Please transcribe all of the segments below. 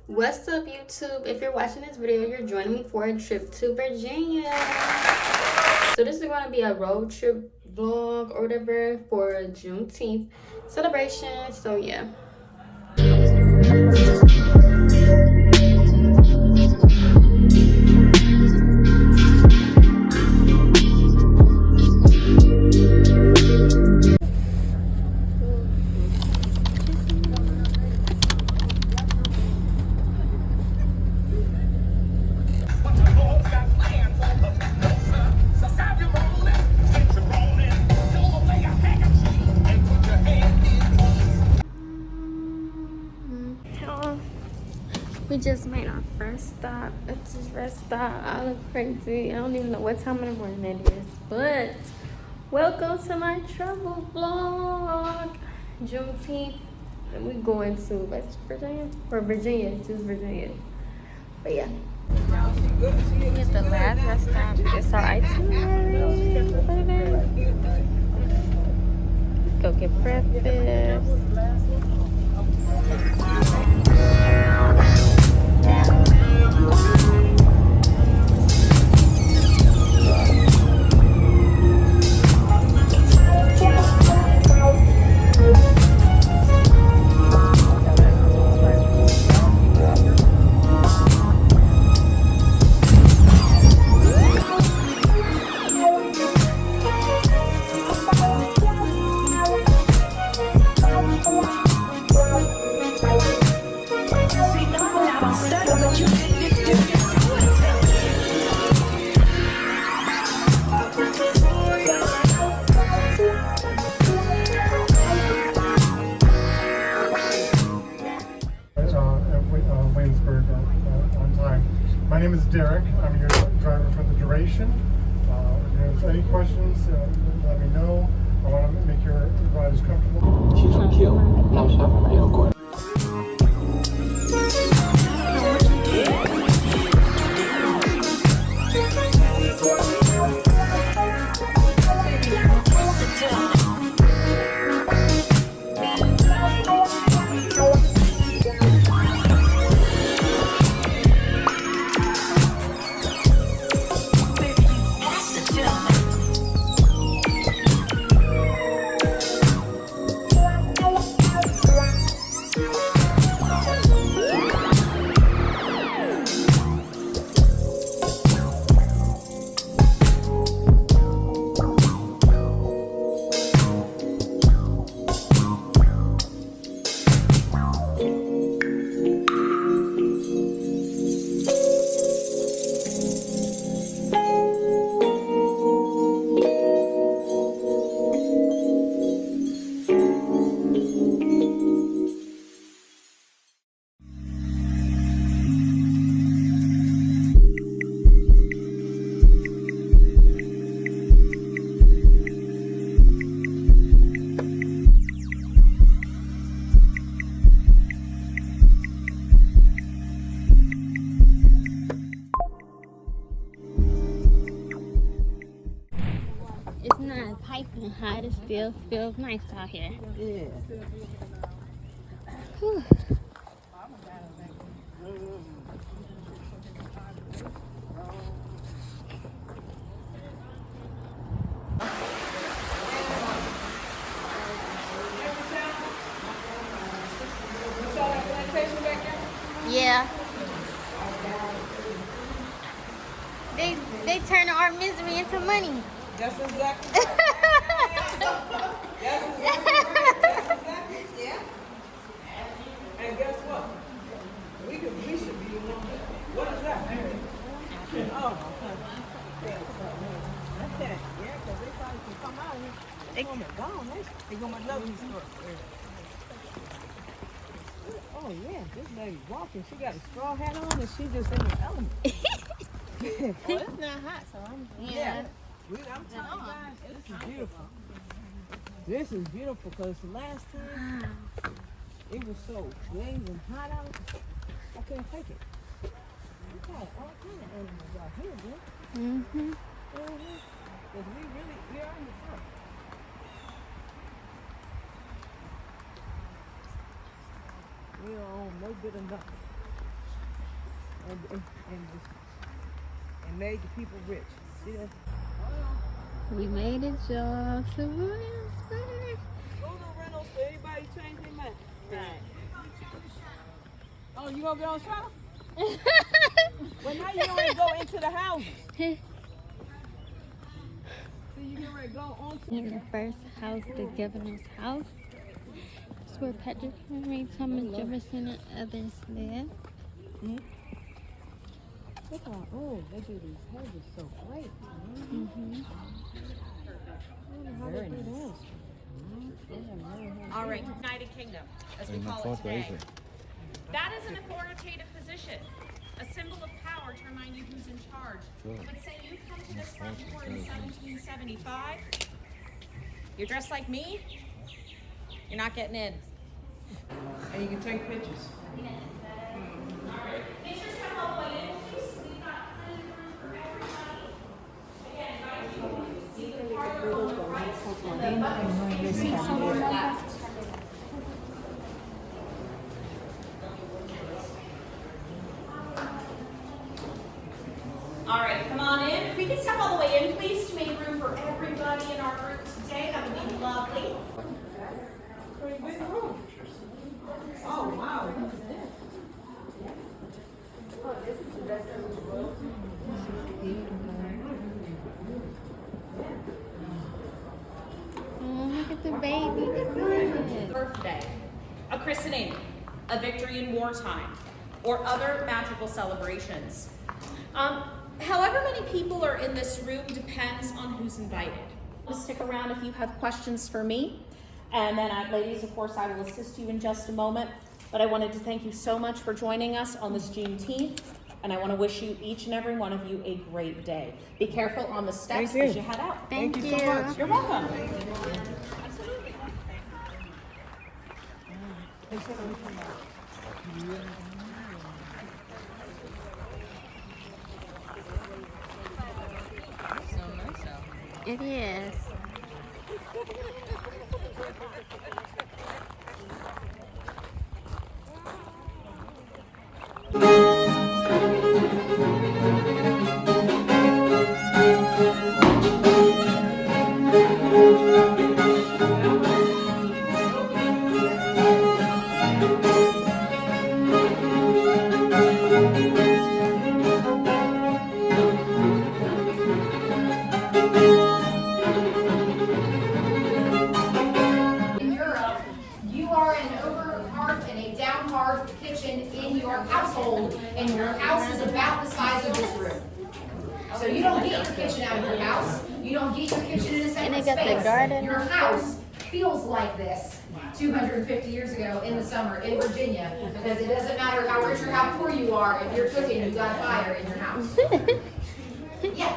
What's up, YouTube? If you're watching this video, you're joining me for a trip to Virginia. So this is going to be a road trip vlog or whatever for Juneteenth celebration. So yeah. We just made our first stop. It's his first stop. I look crazy. I don't even know what time in the morning it is. But welcome to my travel vlog. Juneteenth. And we going to West Virginia? Or Virginia. Just Virginia. But yeah. We get the last rest stop. It's our itinerary. Go get breakfast. Williamsburg on time. My name is Derek. I'm your driver for the duration. If there's any questions, let me know. I want to make your riders comfortable. Chief IQ, now stop at Mayo Court. It's not piping hot. It still feels nice out here. Yeah. Whew. Yeah. They turn our misery into money. That's exactly right. That's exactly yeah. And guess what? We should be the one. What is that? Oh, okay. Yeah, because they probably can come out here. They're going to gone. They're going to love these stores. Oh, yeah. This lady walking. She got a straw hat on and she just in her element. Well, it's not hot, so I'm yeah. I'm telling you guys, this is beautiful. This is beautiful because the last time it was so blazing hot out, I couldn't take it. We got all kind of animals out here, bro. Mm-hmm. Because we are in the front. We don't own no bit of nothing. and made the people rich. See that? We made it, y'all, to Williamsburg. Go to rentals for anybody change their mind. Right. Oh, you gonna get on trial? Well, now you don't even go into the houses. See, you get ready to go on to In the first house, the governor's house. That's where Patrick Henry, Thomas Jefferson, and others live. Look how, oh, they do these hedges so great. Very nice. All right, United Kingdom, as we call it today. That is an authoritative position, a symbol of power to remind you who's in charge. But say you come to this front door in 1775, you're dressed like me, you're not getting in. And you can take pictures. Pictures come all the way in, please. We've got plenty of room for everybody. Again, invite you to see the parlor on the right and the left. All right, come on in. If we can step all the way in, please, to make room for everybody in our group today, that would be lovely. Pretty big room. Oh, wow. Oh, look at the baby. Look at Birthday, a christening, a victory in wartime, or other magical celebrations. However many people are in this room depends on who's invited. Stick around if you have questions for me. And then, ladies, of course, I will assist you in just a moment. But I wanted to thank you so much for joining us on this Juneteenth. And I want to wish you, each and every one of you, a great day. Be careful on the steps as you head out. Thank you. so much. You're welcome. It is. In Europe, you are an over hearth and a down hearth kitchen in your household, and your house is about the size of this room. So you don't get your kitchen out of your house. You don't get your kitchen in a separate And they got the space. garden. Your house feels like this 250 years ago in the summer in Virginia, because it doesn't matter how rich or how poor you are, if you're cooking, you got a fire in your house. Yeah.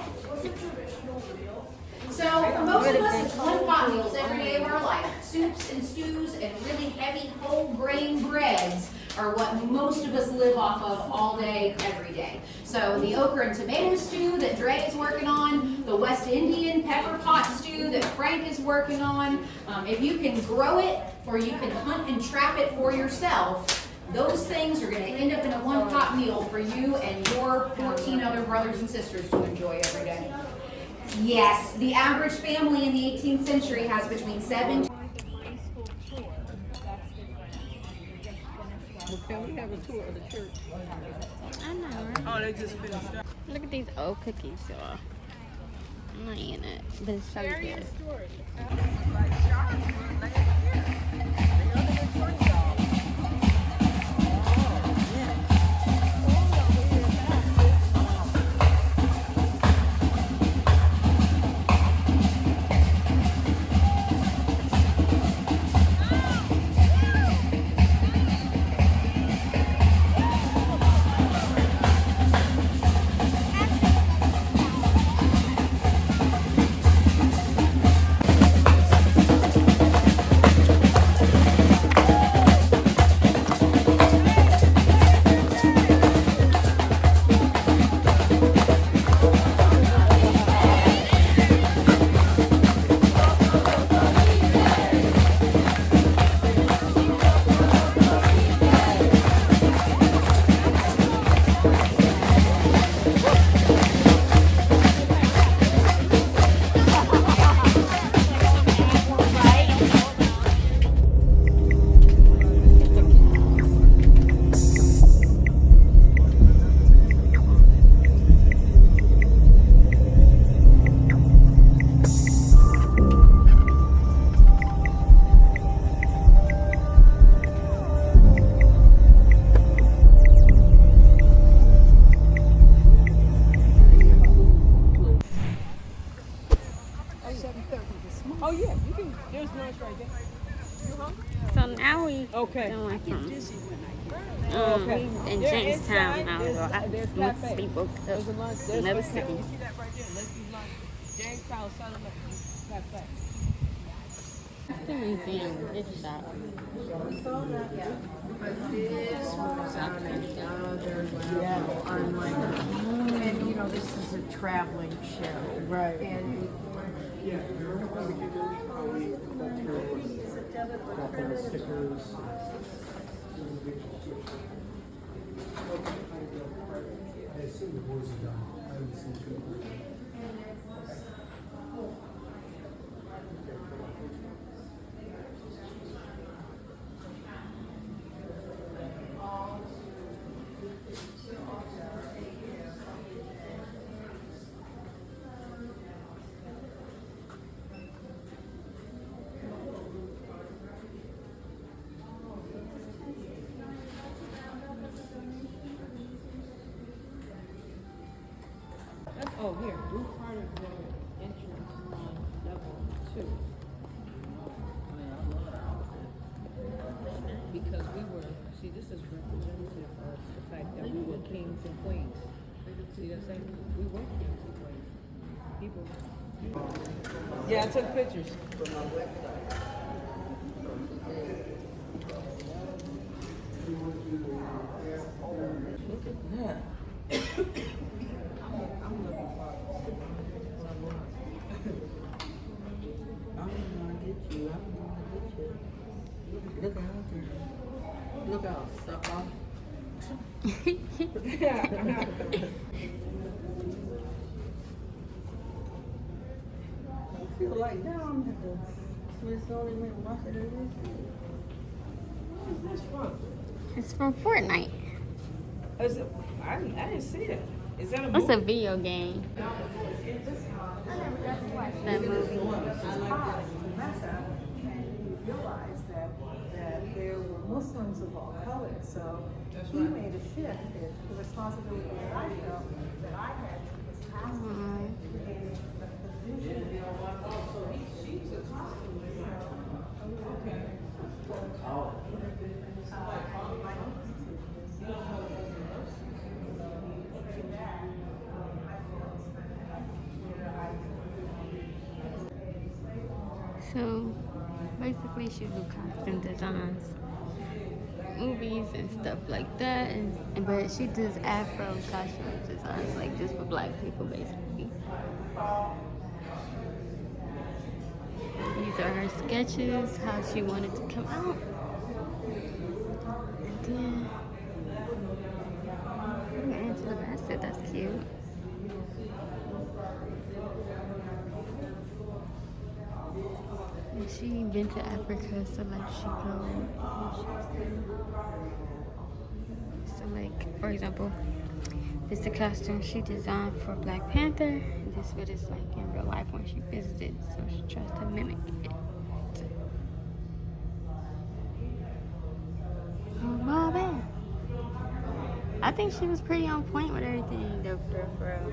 So for most of us, it's one pot meals every day of our life. Soups and stews and really heavy whole grain breads are what most of us live off of all day, every day. So the okra and tomato stew that Dre is working on, the West Indian pepper pot stew that Frank is working on, if you can grow it or you can hunt and trap it for yourself, those things are going to end up in a one-pot meal for you and your 14 other brothers and sisters to enjoy every day. Yes, the average family in the 18th century has between 7. Can we have a tour of the church? I know, right? Oh, they just finished up. Look at these old cookies, y'all. I'm not eating it, but it's so good. Jamestown inside, now, there's, so I there's went to cafe. sleep over There's a lunch. There's another a cafe. city. You see that right there? Leslie's Lunch. Jamestown Settlement Cafe. The museum, this shop. And you know, this is a traveling show. Right. And Stickers. I assume the boys are done. I haven't seen two. Oh, here. Blue Carter Road entrance on level 2. Because we were, see, this is representative of the fact that we were kings and queens. See what I'm saying? We were kings and queens. People. Yeah, I took pictures. Look at that. look out, sucker. I feel like now I'm at the Smithsonian and Washington DC. Where's this from? It's from Fortnite. Is it, I didn't see it. Is that a It's a movie? video game. That movie. Realized that there were Muslims of all colors, so he made a shift. The responsibility that I felt that I had to was pastor and the position. She's a costume designer. Okay. So basically she do costume designs, movies and stuff like that, but she does Afro costume designs, like just for black people basically. These are her sketches, how she wanted to come out. And then Angela Bassett, that's cute. And she been to Africa, so like she go. So like, for example, this is the costume she designed for Black Panther. This is what it's like in real life when she visited, so she tries to mimic it. Oh, Bobby. I think she was pretty on point with everything, though, for real.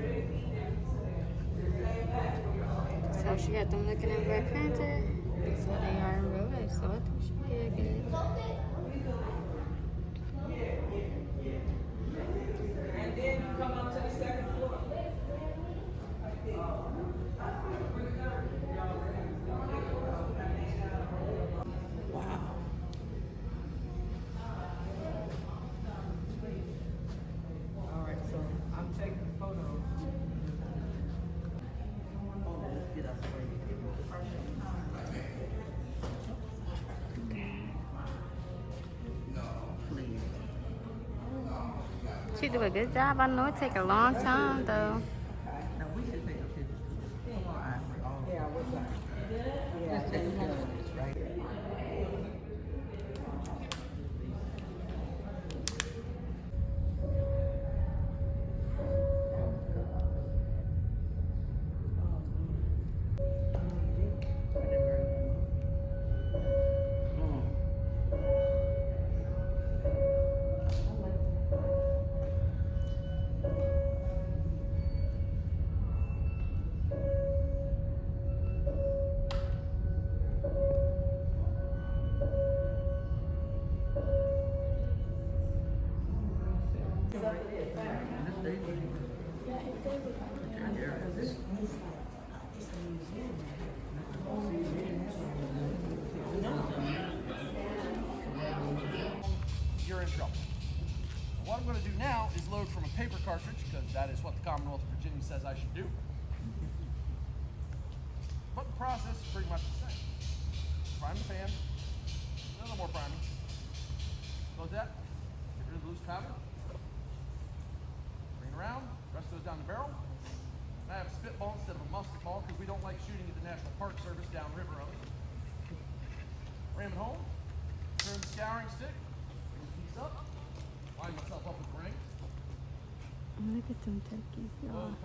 So she got them looking at Black Panther. That's how they are in real life, so I think she did good. And then you come up to the second floor. Wow. All right, so I'm taking photos. She do a good job. I know it take a long time, though. Now we should take a picture. Come on, Ashley. Yeah, what's that? Let's take a picture of this right here. You're in trouble. What I'm going to do now is load from a paper cartridge, because that is what the Commonwealth of Virginia says I should do. But the process is pretty much the same. Prime the pan, a little more priming. Close that, get rid of the loose powder. Bring it around, rest goes down the barrel. And I have a spitball instead of a musket ball because we don't like shooting at the National Park Service downriver on it. Ram it home, turn the scouring stick, bring the piece up, line myself up with the ring. Look at them turkeys, y'all. Load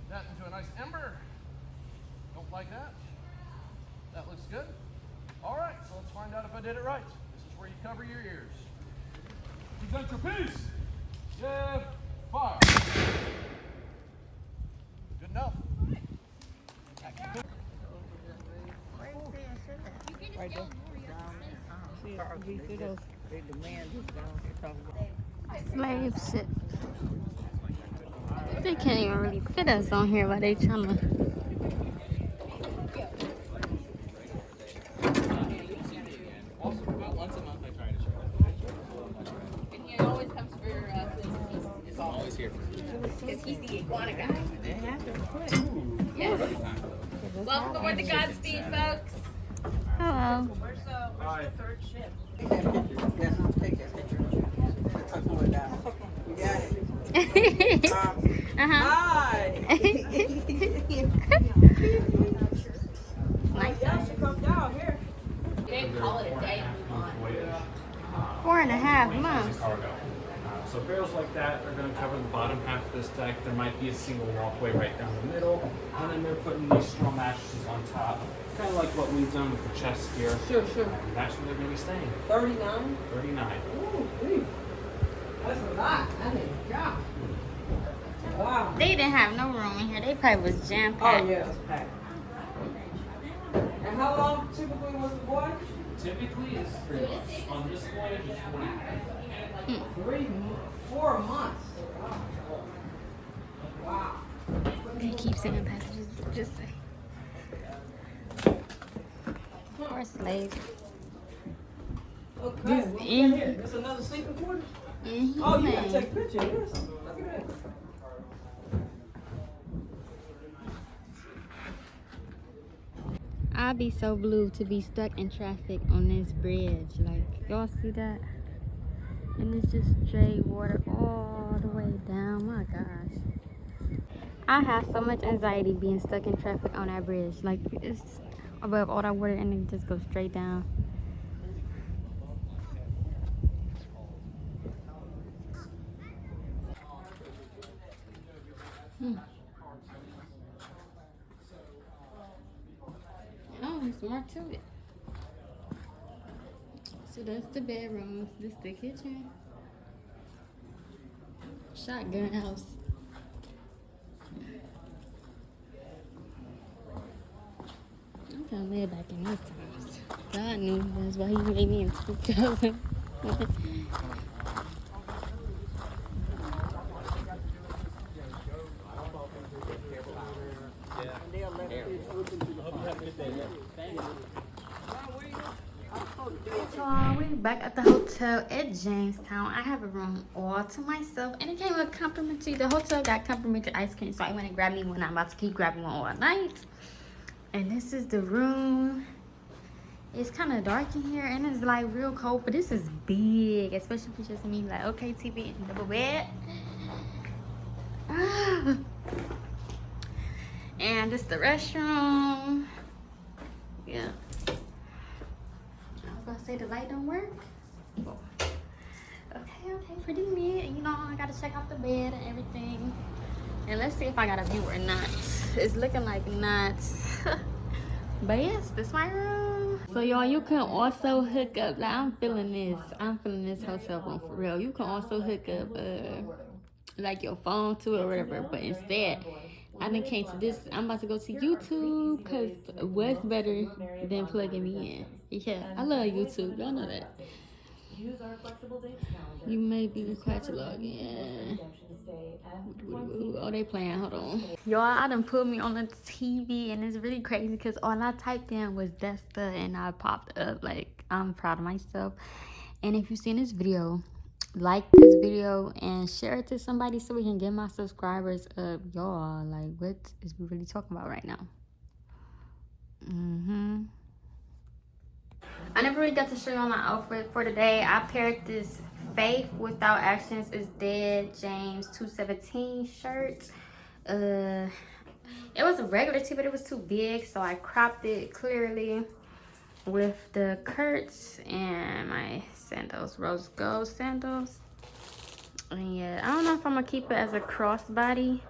that into a nice ember. Don't like that. That looks good. All right, so let's find out if I did it right. This is where you cover your ears. Present your piece. Give fire. Good enough. Right there. See, see those, they demand this down here talking about. Slave shit. They can't even really fit us on here, but they trying to. Once a month I try to show. And he always comes for I'm always here for you. because he's the iguana guy. They have to quit. Yes. Welcome aboard the Godspeed, folks. Hello. Where's the third ship? Take that picture. Yes, take that picture. I'll pull it down. You got it. Hi. Nice. Y'all should come down here. They call it a day and move on. 4.5 months. So barrels like that are going to cover the bottom half of this deck. There might be a single walkway right down the middle, and then they're putting these straw mattresses on top, kind of like what we've done with the chest here. Sure. And that's where they're going to be staying. 39? 39. Ooh, that's a lot. I mean, God. Wow. They didn't have no room in here. They probably was jam packed. Oh, yeah, it's packed. And how long typically was the voyage? Typically, it's 3 months. On this voyage, it's 40. 4 months. Wow. They keep sending packages. Just poor slaves. Okay. This Well, in- here. This another sleeping quarters? Mm-hmm. Oh, you gotta take a picture of this. Look at that. I'd be so blue to be stuck in traffic on this bridge. Like, y'all see that? And it's just straight water all the way down. My gosh. I have so much anxiety being stuck in traffic on that bridge. Like, it's above all that water and it just goes straight down. Oh, there's more to it. So that's the bedrooms. This the kitchen. Shotgun house. I'm trying to live back in those times. God knew that's why he made me in 2000. So we're back at the hotel at Jamestown. I have a room all to myself, and it came with complimentary. The hotel got complimentary ice cream, so I went and grabbed me one. I'm about to keep grabbing one all night. And this is the room. It's kind of dark in here, and it's like real cold, but this is big, especially for just me. Like, okay, TV and double bed. And this the restroom. Yeah. I was gonna say the light don't work. Okay, pretty neat. You know, I gotta check out the bed and everything. And let's see if I got a view or not. It's looking like not. But yes, this is my room. So y'all, you can also hook up, like I'm feeling this hotel room for real. You can also hook up like your phone to it or whatever, but instead I done came to this. I'm about to go to YouTube because what's better than plugging me in? Yeah, I love YouTube. Y'all know that. You may be required to log in. Oh, they playing. Hold on. Y'all, I done put me on the TV, and it's really crazy because all I typed in was Desta, and I popped up. Like, I'm proud of myself. And if you've seen this video, like this video and share it to somebody so we can get my subscribers up. Y'all, like, what is we really talking about right now? I never really got to show y'all my outfit for today. I paired this Faith Without Actions is Dead James 217 shirt. It was a regular tee, but it was too big, so I cropped it clearly with the Kurtz and my sandals, rose gold sandals. And yeah, I don't know if I'm gonna keep it as a crossbody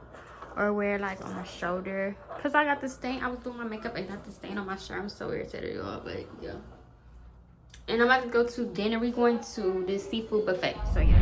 or wear like on my shoulder, because I got the stain. I was doing my makeup and got the stain on my shirt. I'm so irritated, y'all, but yeah. And I'm about to go to dinner. We're going to this seafood buffet, so yeah.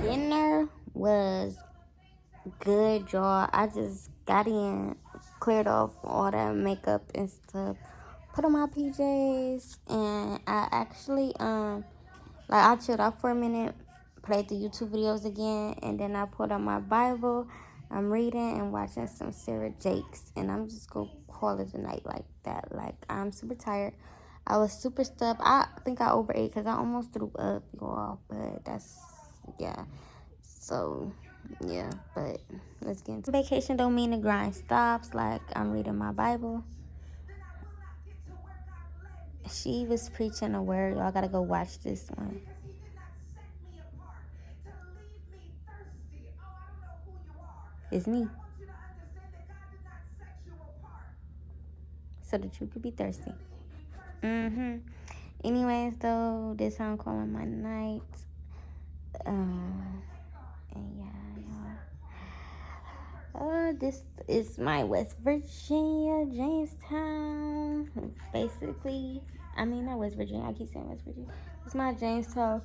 Dinner was good, y'all. I just got in, cleared off all that makeup and stuff, put on my PJs, and I actually I chilled out for a minute, played the YouTube videos again, and then I pulled out my Bible. I'm reading and watching some Sarah Jakes, and I'm just gonna call it a night like that. Like, I'm super tired. I was super stuffed. I think I overate because I almost threw up, y'all, but that's, yeah. So, yeah, but let's get into vacation. Don't mean the grind stops. Like, I'm reading my Bible. She was preaching a word. Y'all gotta go watch this one. It's me. So that you could be thirsty. Anyways, though, this how I'm calling my night. And yeah, this is my West Virginia, Jamestown. Basically, I mean, not West Virginia. I keep saying West Virginia. It's my Jamestown,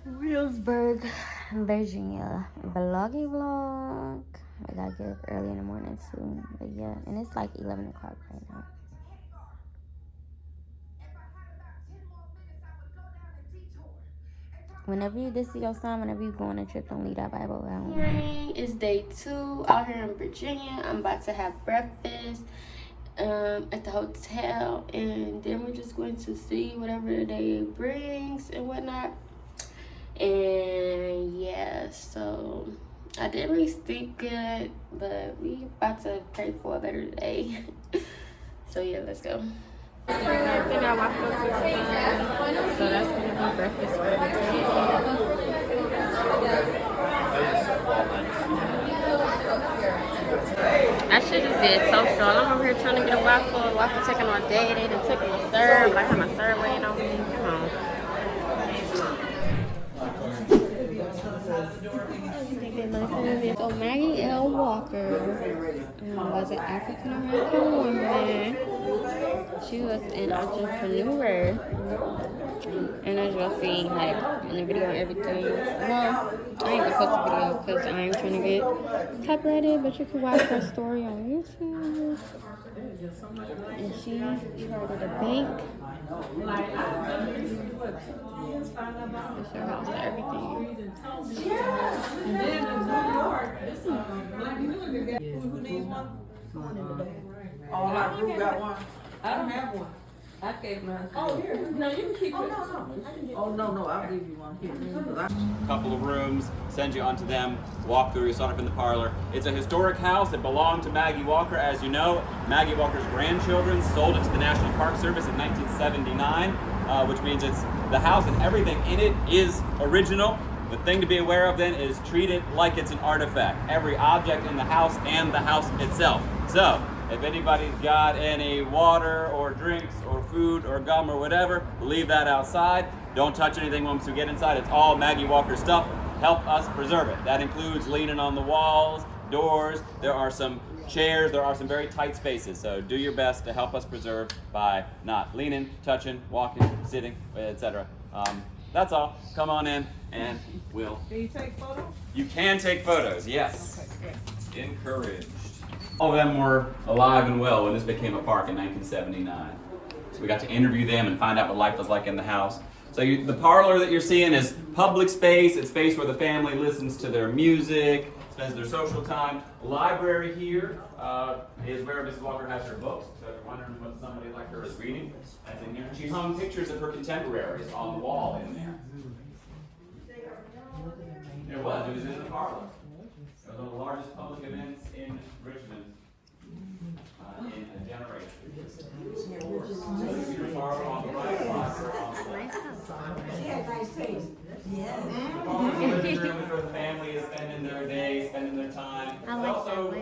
Williamsburg, Virginia vloggy vlog. I gotta get up early in the morning too. But yeah, and it's like 11 o'clock right now. Whenever this is your son, whenever you go on a trip, don't leave that Bible at home. Morning, it's day 2 out here in Virginia. I'm about to have breakfast at the hotel, and then we're just going to see whatever the day brings and whatnot. And yeah, so I didn't really sleep good, but we about to pray for a better day. So yeah, let's go. So that's gonna be breakfast for me. I should have did toast, y'all. I'm over here trying to get a waffle. The waffle taking all day. They done took my syrup. I have my syrup waiting on me. Come on. So Maggie L. Walker was an African American woman. She was an entrepreneur, and as y'all see, like in the video and everything. Well, I ain't gonna post the video because I ain't trying to get copyrighted, but you can watch her story on YouTube. And she chartered a bank. It's her house and everything. Who needs one? Oh, my group got one. I don't have one. I gave mine. Oh, here. No, you can keep it. Oh, no, I'll give you one here. Couple of rooms, send you onto them, walk through, you start up in the parlor. It's a historic house that belonged to Maggie Walker. As you know, Maggie Walker's grandchildren sold it to the National Park Service in 1979, which means it's the house and everything in it is original. The thing to be aware of then is treat it like it's an artifact. Every object in the house and the house itself. So, if anybody's got any water or drinks or food or gum or whatever, leave that outside. Don't touch anything once we get inside. It's all Maggie Walker stuff. Help us preserve it. That includes leaning on the walls, doors. There are some chairs. There are some very tight spaces. So do your best to help us preserve by not leaning, touching, walking, sitting, etc. That's all. Come on in and we'll... Can you take photos? You can take photos, yes. Okay, great. Encouraged. All of them were alive and well when this became a park in 1979. So we got to interview them and find out what life was like in the house. So the parlor that you're seeing is public space. It's space where the family listens to their music, spends their social time. Library here is where Mrs. Walker has her books. So if you're wondering what somebody like her is reading, that's in here. She hung pictures of her contemporaries on the wall in there. It was in the parlor. It was one of the largest public events in Richmond in a generation. Parlor on the right, library on the left. She had nice taste. Yeah. The parlor is the living room is where the family is spending their day, spending their time. It also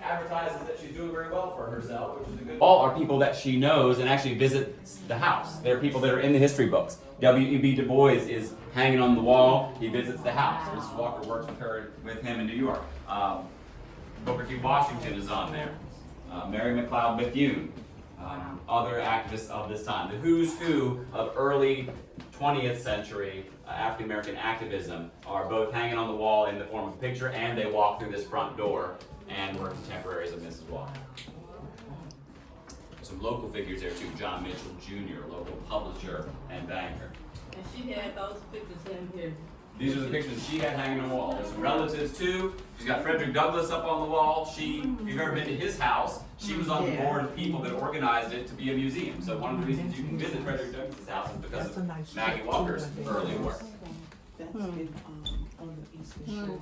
advertises that she's doing very well for herself, which is a good. All are people that she knows and actually visits the house. They're people that are in the history books. W.E.B. Du Bois is hanging on the wall. He visits the house. Mrs. Walker works with him in New York. Booker T. Washington is on there. Mary McLeod Bethune. Other activists of this time. The who's who of early 20th century African American activism are both hanging on the wall in the form of a picture, and they walk through this front door and were contemporaries of Mrs. Walker. Some local figures there too. John Mitchell Jr., local publisher and banker. And she had those pictures in here. These are the pictures she had hanging on the wall. There's some relatives too. She's got Frederick Douglass up on the wall. If you've ever been to his house, she was on the board of people that organized it to be a museum. So one of the reasons you can visit Frederick Douglass' house is because of Maggie Walker's early work. That's in, on the Eastern Shore.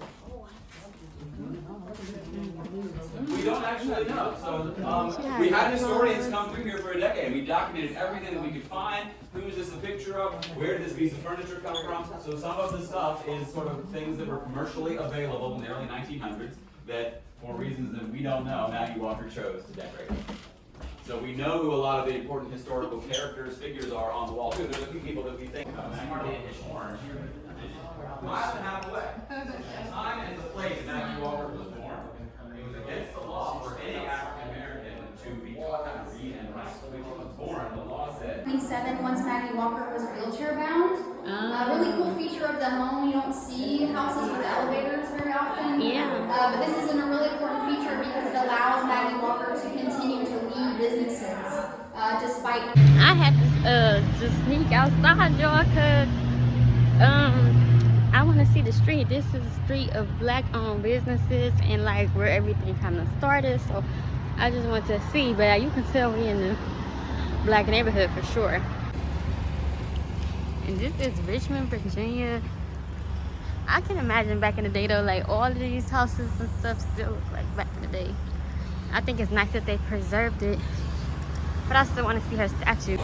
We don't actually know. So we had historians come through here for a decade. We documented everything that we could find. Who is this a picture of? Where did this piece of furniture come from? So some of the stuff is sort of things that were commercially available in the early 1900s that, for reasons that we don't know, Maggie Walker chose to decorate. So we know who a lot of the important historical characters, figures are on the wall too. There's a few people that we think about. Maggie is orange. Mile and a half away. The time and the place Maggie Walker was born, it was against the law for any African American to be taught how to read and write. When she was born, the law said. 27, once Maggie Walker was wheelchair bound. A really cool feature of the home. You don't see houses with elevators very often. Yeah. But this is a really important feature because it allows Maggie Walker to continue to lead businesses despite. I had to sneak outside, y'all, cause I want to see the street. This is a street of black-owned businesses and like where everything kind of started. So I just want to see, but you can tell we in the black neighborhood for sure. And this is Richmond, Virginia. I can imagine back in the day though, like all of these houses and stuff still look like back in the day. I think it's nice that they preserved it, but I still want to see her statue.